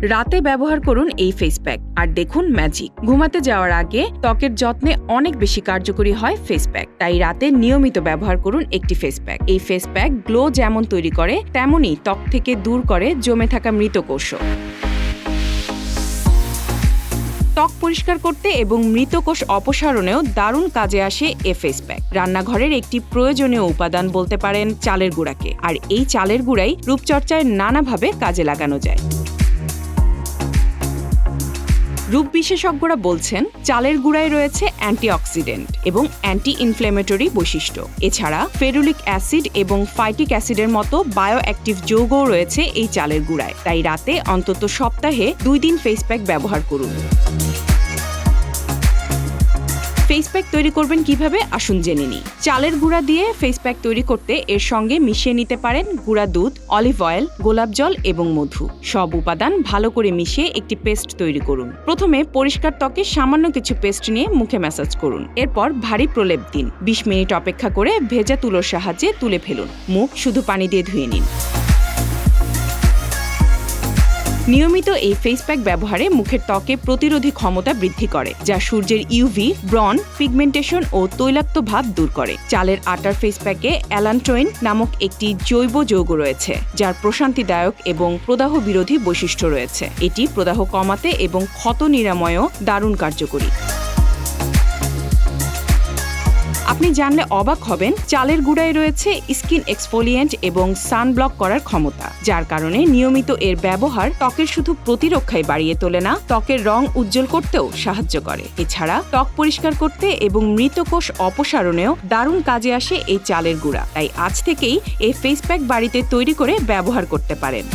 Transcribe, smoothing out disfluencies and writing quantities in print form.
রাতে ব্যবহার করুন এই ফেস প্যাক আর দেখুন ম্যাজিক। ঘুমাতে যাওয়ার আগে ত্বকের যত্নে অনেক বেশি কার্যকরী হয় ফেস প্যাক, তাই রাতে নিয়মিত ব্যবহার করুন একটি ফেস প্যাক। এই ফেস প্যাক গ্লো যেমন তৈরি করে তেমনই ত্বক থেকে দূর করে জমে থাকা মৃত কোষও। ত্বক পরিষ্কার করতে এবং মৃত কোষ অপসারণেও দারুণ কাজে আসে এ ফেস প্যাক। রান্নাঘরের একটি প্রয়োজনীয় উপাদান বলতে পারেন চালের গুঁড়াকে, আর এই চালের গুঁড়াই রূপচর্চায় নানাভাবে কাজে লাগানো যায়। রূপ বিশেষজ্ঞরা বলছেন চালের গুঁড়ায় রয়েছে অ্যান্টিঅক্সিডেন্ট এবং অ্যান্টি ইনফ্ল্যামেটরি বৈশিষ্ট্য। এছাড়া ফেরুলিক অ্যাসিড এবং ফাইটিক অ্যাসিডের মতো বায়ো অ্যাক্টিভ যৌগও রয়েছে এই চালের গুঁড়ায়। তাই রাতে অন্তত সপ্তাহে 2 দিন ফেস প্যাক ব্যবহার করুন। ফেস প্যাক তৈরি করবেন কিভাবে আসুন জেনে নিই। চালের গুঁড়া দিয়ে ফেস প্যাক তৈরি করতে এর সঙ্গে মিশিয়ে নিতে পারেন গুঁড়া দুধ, অলিভ অয়েল, গোলাপ জল এবং মধু। সব উপাদান ভালো করে মিশিয়ে একটি পেস্ট তৈরি করুন। প্রথমে পরিষ্কার ত্বকে সামান্য কিছু পেস্ট নিয়ে মুখে ম্যাসাজ করুন। এরপর ভারী প্রলেপ দিন। 20 মিনিট অপেক্ষা করে ভেজা তুলোর সাহায্যে তুলে ফেলুন। মুখ শুধু পানি দিয়ে ধুয়ে নিন। নিয়মিত এই ফেস প্যাক ব্যবহারে মুখের ত্বকে প্রতিরোধী ক্ষমতা বৃদ্ধি করে, যা সূর্যের ইউভি, ব্রণ, পিগমেন্টেশন ও তৈলাক্ত ভাব দূর করে। চালের আটার ফেস প্যাকে অ্যালান্টোইন নামক একটি জৈব যৌগ রয়েছে, যার প্রশান্তিদায়ক এবং প্রদাহ বিরোধী বৈশিষ্ট্য রয়েছে। এটি প্রদাহ কমাতে এবং ক্ষত নিরাময়েও দারুণ কার্যকরী। আপনি জানলে অবাক হবেন, চালের গুঁড়ায় রয়েছে স্কিন এক্সফোলিয়েন্ট এবং সানব্লক করার ক্ষমতা, যার কারণে নিয়মিত এর ব্যবহার ত্বকের শুধু প্রতিরক্ষাই বাড়িয়ে তোলে না, ত্বকের রং উজ্জ্বল করতেও সাহায্য করে। এছাড়া ত্বক পরিষ্কার করতে এবং মৃত কোষ অপসারণেও দারুণ কাজে আসে এই চালের গুঁড়া। তাই আজ থেকেই এই ফেস প্যাক বাড়িতে তৈরি করে ব্যবহার করতে পারেন।